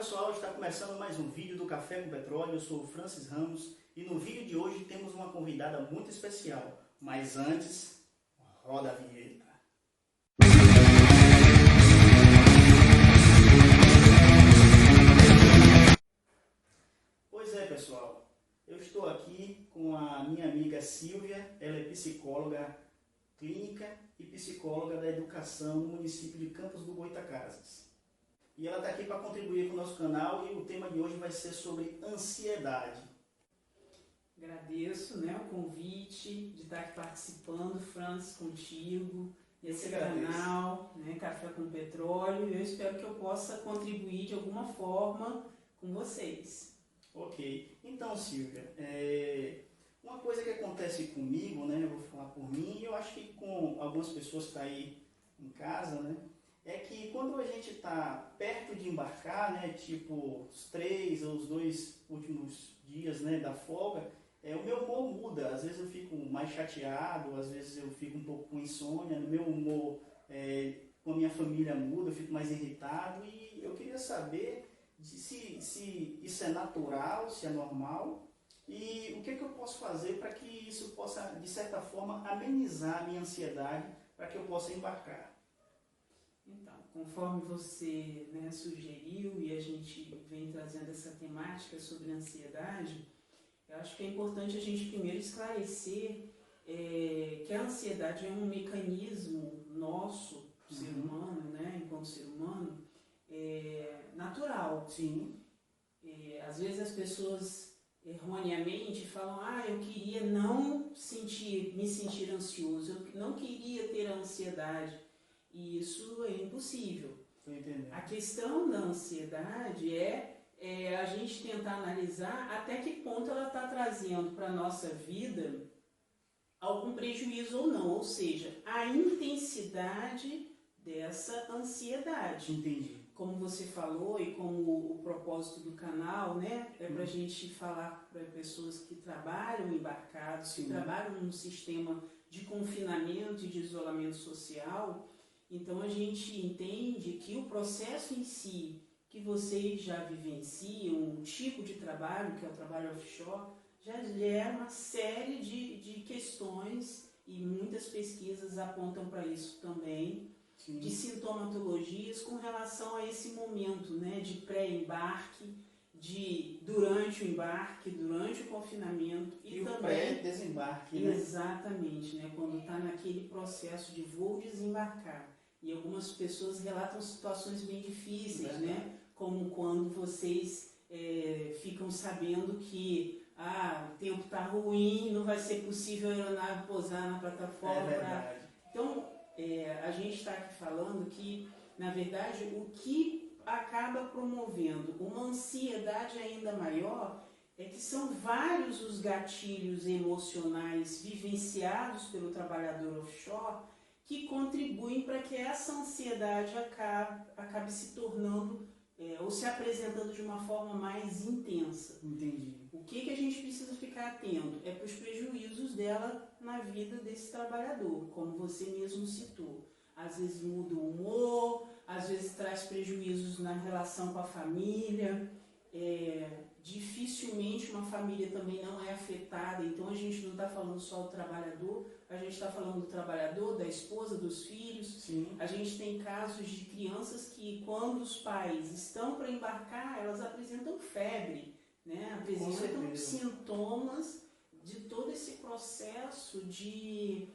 pessoal, está começando mais um vídeo do Café com Petróleo. Eu sou o Francis Ramos e no vídeo de hoje temos uma convidada muito especial. Mas antes, roda a vinheta. Pois é, pessoal, eu estou aqui com a minha amiga Silvia. Ela é psicóloga clínica e psicóloga da educação no município de Campos do Goytacazes. E ela está aqui para contribuir com o nosso canal e o tema de hoje vai ser sobre ansiedade. Agradeço, o convite de estar aqui participando, Francis, contigo, nesse canal, Café com Petróleo. Eu espero que eu possa contribuir de alguma forma com vocês. Ok. Então, Silvia, uma coisa que acontece comigo, eu vou falar por mim, e eu acho que com algumas pessoas que estão aí em casa, é que quando a gente está perto de embarcar, tipo os 3 ou os 2 últimos dias da folga, o meu humor muda. Às vezes eu fico mais chateado, às vezes eu fico um pouco com insônia, o meu humor com a minha família muda, eu fico mais irritado, e eu queria saber se isso é natural, se é normal, e o que eu posso fazer para que isso possa, de certa forma, amenizar a minha ansiedade, para que eu possa embarcar. Então, conforme você sugeriu e a gente vem trazendo essa temática sobre ansiedade, eu acho que é importante a gente primeiro esclarecer que a ansiedade é um mecanismo nosso, ser humano, enquanto ser humano, natural. Sim. Às vezes as pessoas erroneamente falam, eu queria não me sentir ansioso, eu não queria ter ansiedade. E isso é impossível. A questão da ansiedade é a gente tentar analisar até que ponto ela está trazendo para a nossa vida algum prejuízo ou não, ou seja, a intensidade dessa ansiedade. Entendi. Como você falou e como o propósito do canal, é para a gente falar para pessoas que trabalham embarcados, que trabalham num sistema de confinamento e de isolamento social. Então a gente entende que o processo em si, que vocês já vivenciam, o tipo de trabalho, que é o trabalho offshore, já gera uma série de questões, e muitas pesquisas apontam para isso também, de sintomatologias com relação a esse momento de pré-embarque, durante o embarque, durante o confinamento e também o pré-desembarque. Exatamente, quando está naquele processo de vou desembarcar. E algumas pessoas relatam situações bem difíceis, como quando vocês ficam sabendo que o tempo está ruim, não vai ser possível a aeronave pousar na plataforma. Então, a gente está aqui falando que, na verdade, o que acaba promovendo uma ansiedade ainda maior é que são vários os gatilhos emocionais vivenciados pelo trabalhador offshore que contribuem para que essa ansiedade acabe se tornando ou se apresentando de uma forma mais intensa. Entendi. O que a gente precisa ficar atento é para os prejuízos dela na vida desse trabalhador, como você mesmo citou. Às vezes muda o humor, às vezes traz prejuízos na relação com a família. Dificilmente uma família também não é afetada, então a gente não está falando só do trabalhador, a gente está falando do trabalhador, da esposa, dos filhos. Sim. A gente tem casos de crianças que, quando os pais estão para embarcar, elas apresentam febre, apresentam sintomas de todo esse processo de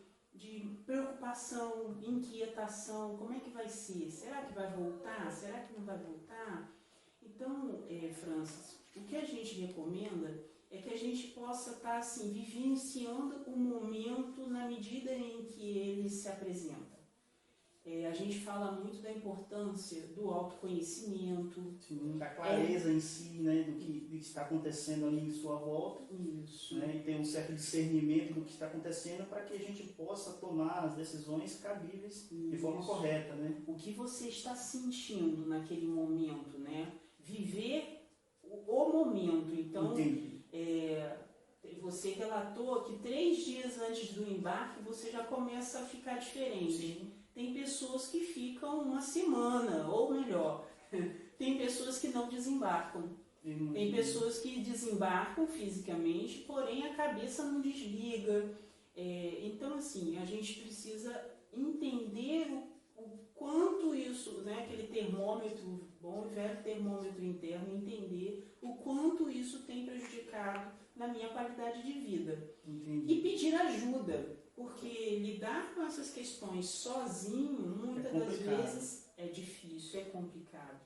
preocupação, inquietação. Como é que vai ser? Será que vai voltar? Será que não vai voltar? Então, Francis, o que a gente recomenda é que a gente possa estar vivenciando o momento na medida em que ele se apresenta. A gente fala muito da importância do autoconhecimento. Sim, da clareza em si, do que está acontecendo ali em sua volta. Isso. E ter um certo discernimento do que está acontecendo para que a gente possa tomar as decisões cabíveis de forma correta. O que você está sentindo naquele momento, Viver o momento. Então, você relatou que 3 dias antes do embarque você já começa a ficar diferente. Sim. Tem pessoas que ficam uma semana, ou melhor, tem pessoas que não desembarcam. desembarcam. Tem pessoas que desembarcam fisicamente, porém a cabeça não desliga. Então, assim, a gente precisa entender o quanto isso, né, aquele termômetro, bom e velho termômetro interno, entender o quanto isso tem prejudicado na minha qualidade de vida. Entendi. E pedir ajuda, porque lidar com essas questões sozinho, muitas das vezes, é difícil, é complicado.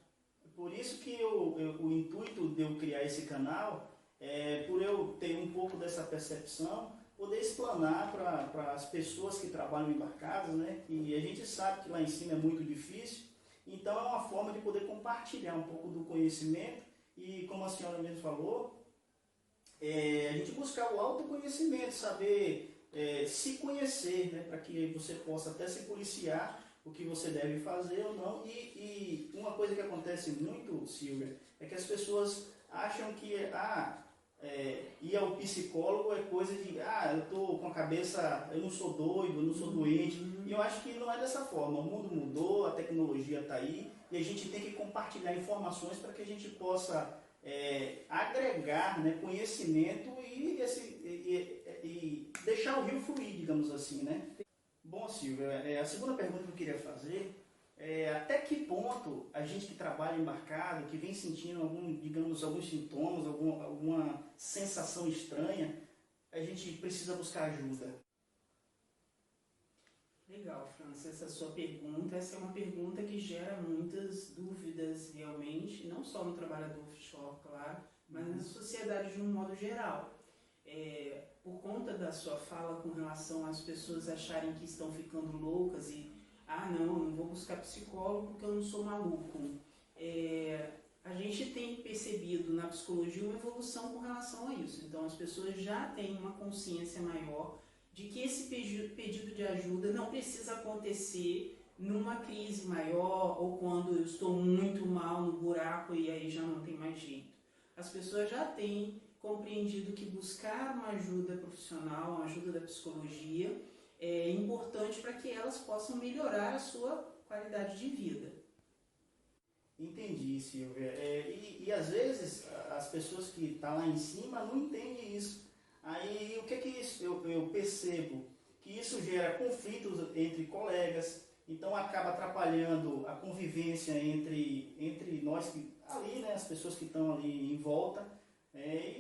Por isso que o intuito de eu criar esse canal é por eu ter um pouco dessa percepção, poder explanar para as pessoas que trabalham embarcadas, né? E a gente sabe que lá em cima é muito difícil, então é uma forma de poder compartilhar um pouco do conhecimento e, como a senhora mesmo falou, a gente buscar o autoconhecimento, saber se conhecer, né? Para que você possa até se policiar o que você deve fazer ou não. E uma coisa que acontece muito, Silvia, é que as pessoas acham que ir ao psicólogo é coisa de, eu estou com a cabeça, eu não sou doido, eu não sou doente. E eu acho que não é dessa forma. O mundo mudou, a tecnologia está aí e a gente tem que compartilhar informações para que a gente possa agregar, né, conhecimento e deixar o rio fluir, digamos assim, né? Bom, Silvia, a segunda pergunta que eu queria fazer é até que ponto a gente que trabalha embarcado, que vem sentindo alguns sintomas, alguma sensação estranha, a gente precisa buscar ajuda? Legal, França, essa sua pergunta, essa é uma pergunta que gera muitas dúvidas realmente, não só no trabalhador offshore, claro, mas na sociedade de um modo geral. Por conta da sua fala com relação às pessoas acharem que estão ficando loucas e não vou buscar psicólogo porque eu não sou maluco. A gente tem percebido na psicologia uma evolução com relação a isso. Então as pessoas já têm uma consciência maior de que esse pedido de ajuda não precisa acontecer numa crise maior ou quando eu estou muito mal no buraco e aí já não tem mais jeito. As pessoas já têm compreendido que buscar uma ajuda profissional, uma ajuda da psicologia, é importante para que elas possam melhorar a sua qualidade de vida. Entendi, Silvia. E às vezes as pessoas que estão lá em cima não entendem isso. Aí o que eu percebo? Que isso gera conflitos entre colegas, então acaba atrapalhando a convivência entre nós, ali, né, as pessoas que estão ali em volta.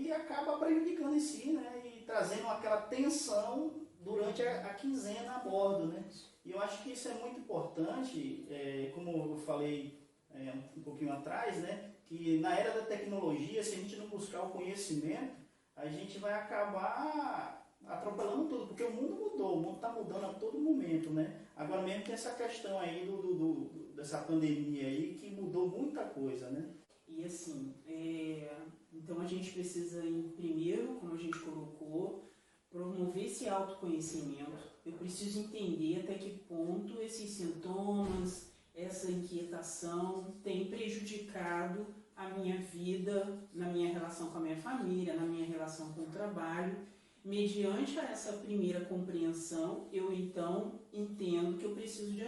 E acaba prejudicando em si, né, e trazendo aquela tensão durante a quinzena a bordo, né? E eu acho que isso é muito importante, como eu falei um pouquinho atrás, né, que na era da tecnologia, se a gente não buscar o conhecimento, a gente vai acabar atropelando tudo, porque o mundo mudou, o mundo está mudando a todo momento, né? Agora mesmo tem essa questão aí dessa pandemia aí que mudou muita coisa, né? E assim, então a gente precisa, primeiro, como a gente colocou, promover esse autoconhecimento. Eu preciso entender até que ponto esses sintomas, essa inquietação tem prejudicado a minha vida, na minha relação com a minha família, na minha relação com o trabalho. Mediante essa primeira compreensão, eu então entendo que eu preciso de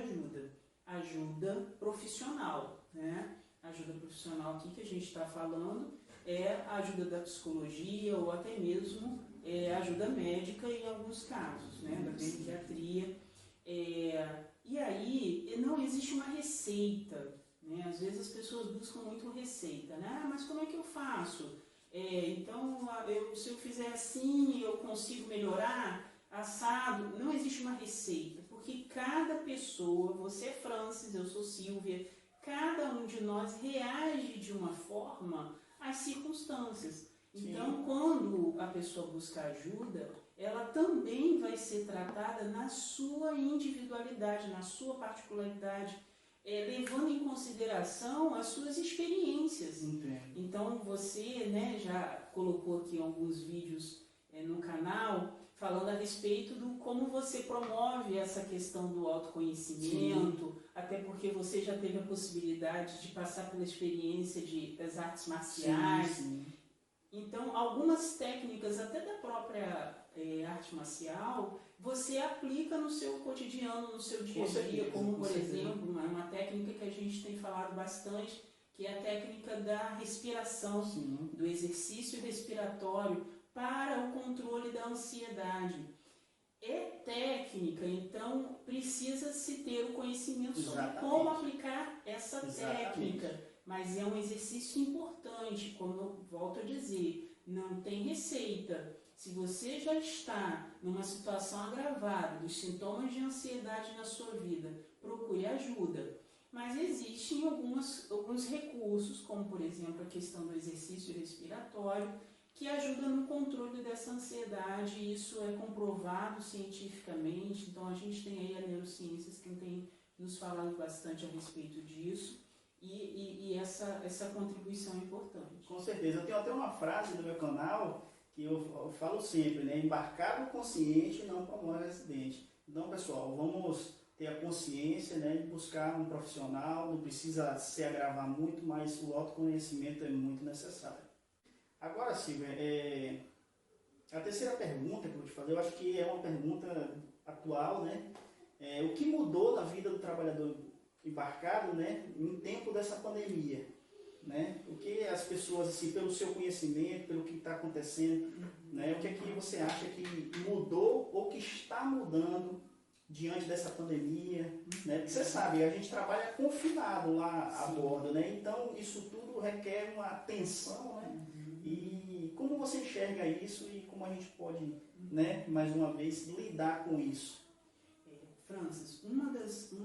ajuda profissional, né? Ajuda profissional aqui que a gente está falando é a ajuda da psicologia ou até mesmo ajuda médica em alguns casos, né? Da psiquiatria. E aí não existe uma receita, né? Às vezes as pessoas buscam muito receita, né? Mas como é que eu faço? Então, se eu fizer assim, eu consigo melhorar, assado. Não existe uma receita, porque cada pessoa, você é Francis, eu sou Silvia, cada um de nós reage de uma forma às circunstâncias. Sim. Então, quando a pessoa busca ajuda, ela também vai ser tratada na sua individualidade, na sua particularidade, levando em consideração as suas experiências. Entendo. Então, você, né, já colocou aqui alguns vídeos no canal falando a respeito do como você promove essa questão do autoconhecimento, sim, até porque você já teve a possibilidade de passar pela experiência das artes marciais. Sim, sim. Então, algumas técnicas até da própria arte marcial, você aplica no seu cotidiano, no seu dia a dia, como por exemplo, uma técnica que a gente tem falado bastante, que é a técnica da respiração, Sim. do exercício respiratório para o controle da ansiedade. É técnica, então precisa-se ter o conhecimento sobre como aplicar essa técnica, mas é um exercício importante, como eu volto a dizer, não tem receita. Se você já está numa situação agravada dos sintomas de ansiedade na sua vida, procure ajuda. Mas existem alguns recursos, como por exemplo a questão do exercício respiratório, que ajuda no controle dessa ansiedade. Isso é comprovado cientificamente, então a gente tem aí a neurociências que tem nos falado bastante a respeito disso, e essa contribuição é importante. Com certeza. Eu tenho até uma frase do meu canal que eu falo sempre, né? Embarcado consciente não promove acidente. Então, pessoal, vamos ter a consciência, né, de buscar um profissional, não precisa se agravar muito, mas o autoconhecimento é muito necessário. Agora, Silvia, a terceira pergunta que eu vou te fazer, eu acho que é uma pergunta atual, né? O que mudou na vida do trabalhador embarcado, né, em tempo dessa pandemia? Né? O que as pessoas, assim, pelo seu conhecimento, pelo que está acontecendo, né, o que é que você acha que mudou ou que está mudando diante dessa pandemia, né? Porque você sabe, a gente trabalha confinado lá a bordo, né? Então isso tudo requer uma atenção, né? E como você enxerga isso e como a gente pode, né, mais uma vez, lidar com isso? Francis, uma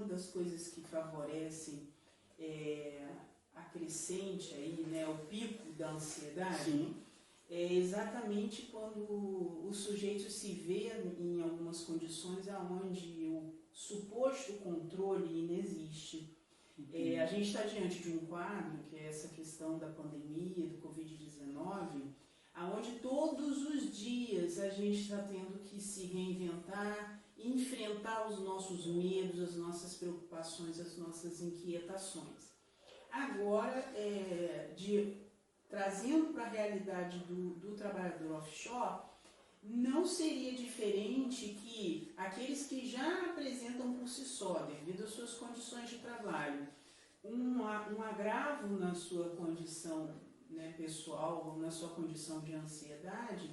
das coisas que favorece a crescente aí, né, o pico da ansiedade, sim, é exatamente quando o sujeito se vê em algumas condições onde o suposto controle inexiste. A gente está diante de um quadro, que é essa questão da pandemia, do Covid-19, onde todos os dias a gente está tendo que se reinventar, enfrentar os nossos medos, as nossas preocupações, as nossas inquietações. Agora, trazendo para a realidade do trabalhador offshore, não seria diferente que aqueles que já apresentam por si só, devido às suas condições de trabalho, um agravo na sua condição, né, pessoal, ou na sua condição de ansiedade,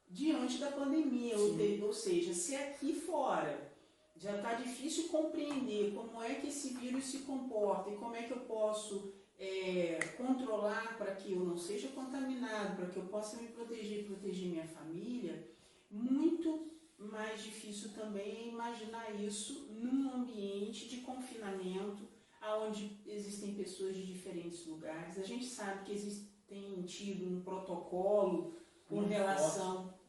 diante da pandemia. Ou seja, se aqui fora já está difícil compreender como é que esse vírus se comporta e como é que eu posso controlar para que eu não seja contaminado, para que eu possa me proteger e proteger minha família, muito mais difícil também é imaginar isso num ambiente de confinamento, onde existem pessoas de diferentes lugares. A gente sabe que tem tido um protocolo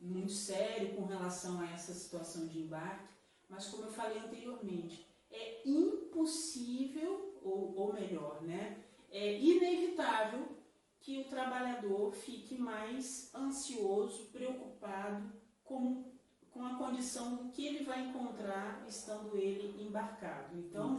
muito sério com relação a essa situação de embarque, mas como eu falei anteriormente, é impossível, ou melhor, né, é inevitável que o trabalhador fique mais ansioso, preocupado com a condição do que ele vai encontrar estando ele embarcado. Então,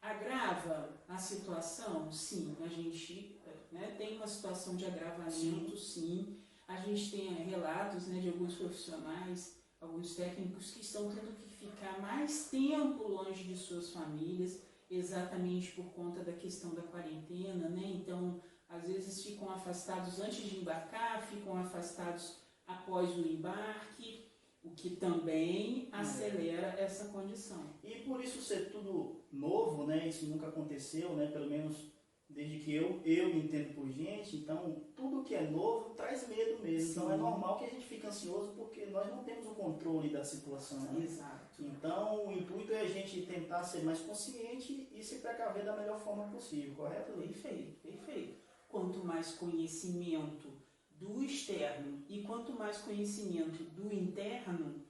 agrava a situação? Sim, a gente, né, tem uma situação de agravamento, sim. A gente tem relatos, né, de alguns profissionais, alguns técnicos que estão tendo que ficar mais tempo longe de suas famílias, exatamente por conta da questão da quarentena, né? Então, às vezes ficam afastados antes de embarcar, ficam afastados após o embarque, o que também acelera essa condição. E por isso ser tudo novo, né? Isso nunca aconteceu, né? Pelo menos desde que eu me entendo por gente. Então, tudo que é novo traz medo mesmo. Sim. Então, é normal que a gente fique ansioso porque nós não temos o controle da situação. Né? Exato. Então, o intuito é a gente tentar ser mais consciente e se precaver da melhor forma possível, correto? Perfeito, perfeito. Quanto mais conhecimento do externo e quanto mais conhecimento do interno,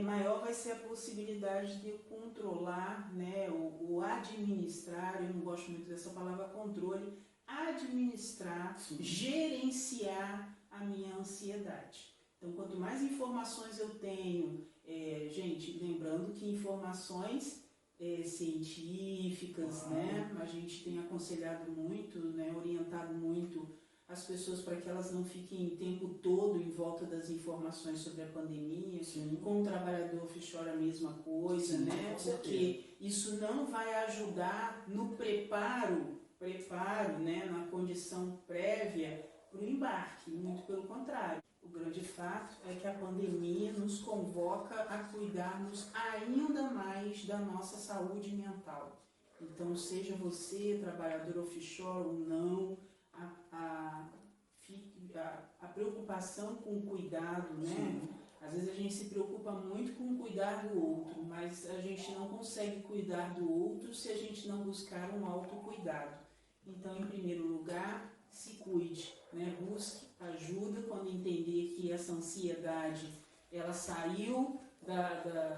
maior vai ser a possibilidade de eu controlar, né, o administrar, eu não gosto muito dessa palavra controle, administrar, sim, gerenciar a minha ansiedade. Então, quanto mais informações eu tenho, gente, lembrando que informações científicas, né, a gente tem aconselhado muito, né, orientado muito as pessoas para que elas não fiquem o tempo todo em volta das informações sobre a pandemia. Sim. Com o trabalhador offshore a mesma coisa, Sim, né? com certeza. Porque isso não vai ajudar no preparo, né? Na condição prévia para o embarque, muito pelo contrário. O grande fato é que a pandemia nos convoca a cuidarmos ainda mais da nossa saúde mental. Então, seja você trabalhador offshore ou não, a preocupação com o cuidado, né? Sim. Às vezes a gente se preocupa muito com cuidar do outro, mas a gente não consegue cuidar do outro se a gente não buscar um autocuidado. Então, em primeiro lugar, se cuide, né? Busque ajuda quando entender que essa ansiedade ela saiu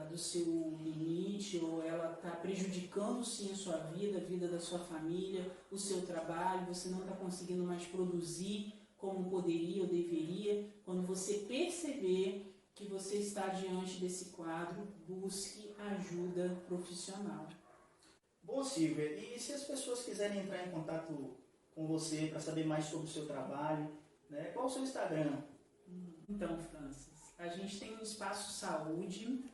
do seu limite, ou ela está prejudicando sim a sua vida, a vida da sua família, o seu trabalho, você não está conseguindo mais produzir como poderia ou deveria. Quando você perceber que você está diante desse quadro, busque ajuda profissional. Bom, Silvia, e se as pessoas quiserem entrar em contato com você para saber mais sobre o seu trabalho, né? Qual é o seu Instagram? Então, Francis, a gente tem um espaço saúde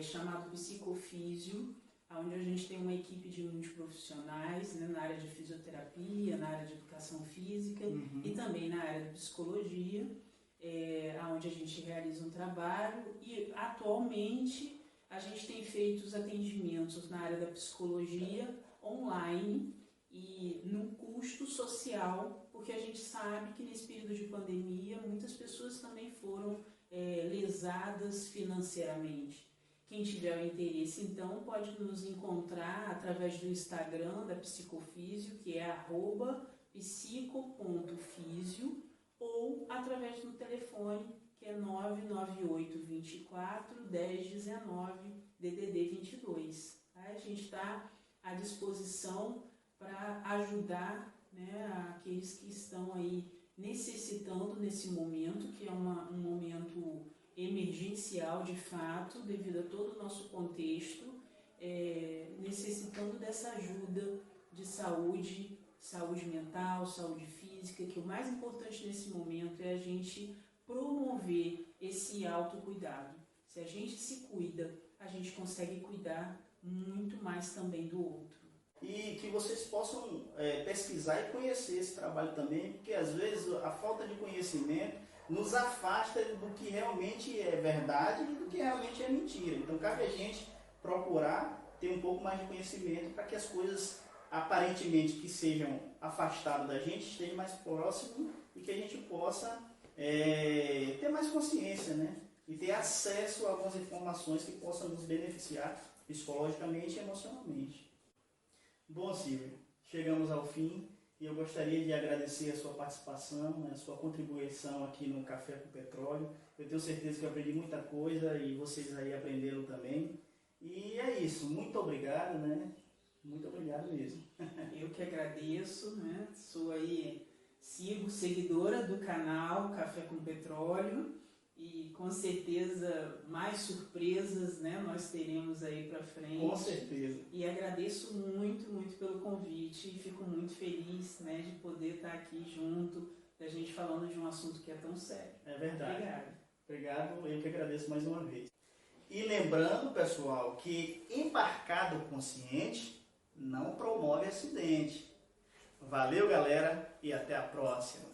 chamado Psicofísio, onde a gente tem uma equipe de multiprofissionais, né, na área de fisioterapia, na área de educação física e também na área de psicologia, onde a gente realiza um trabalho, e atualmente a gente tem feito os atendimentos na área da psicologia online e num custo social, porque a gente sabe que nesse período de pandemia muitas pessoas também foram lesadas financeiramente. Quem tiver o interesse, então, pode nos encontrar através do Instagram da Psicofísio, que é @psico.fisio, ou através do telefone, que é 998 24 1019 DDD 22. Tá? A gente está à disposição para ajudar, né, aqueles que estão aí necessitando nesse momento, que é um momento emergencial de fato, devido a todo o nosso contexto, necessitando dessa ajuda de saúde mental, saúde física, que o mais importante nesse momento é a gente promover esse autocuidado. Se a gente se cuida, a gente consegue cuidar muito mais também do outro. E que vocês possam pesquisar e conhecer esse trabalho também, porque às vezes a falta de conhecimento nos afasta do que realmente é verdade e do que realmente é mentira. Então cabe a gente procurar ter um pouco mais de conhecimento para que as coisas aparentemente que sejam afastadas da gente estejam mais próximas e que a gente possa ter mais consciência, né? E ter acesso a algumas informações que possam nos beneficiar psicologicamente e emocionalmente. Bom, Silvia, chegamos ao fim e eu gostaria de agradecer a sua participação, né, a sua contribuição aqui no Café com Petróleo. Eu tenho certeza que eu aprendi muita coisa e vocês aí aprenderam também. E é isso, muito obrigado, né? Muito obrigado mesmo. Eu que agradeço, né? Sigo seguidora do canal Café com Petróleo. E com certeza mais surpresas, né, nós teremos aí para frente. Com certeza. E agradeço muito, muito pelo convite e fico muito feliz, né, de poder estar aqui junto, da gente falando de um assunto que é tão sério. É verdade. Obrigada. Obrigado, eu que agradeço mais uma vez. E lembrando, pessoal, que embarcado consciente não promove acidente. Valeu, galera, e até a próxima.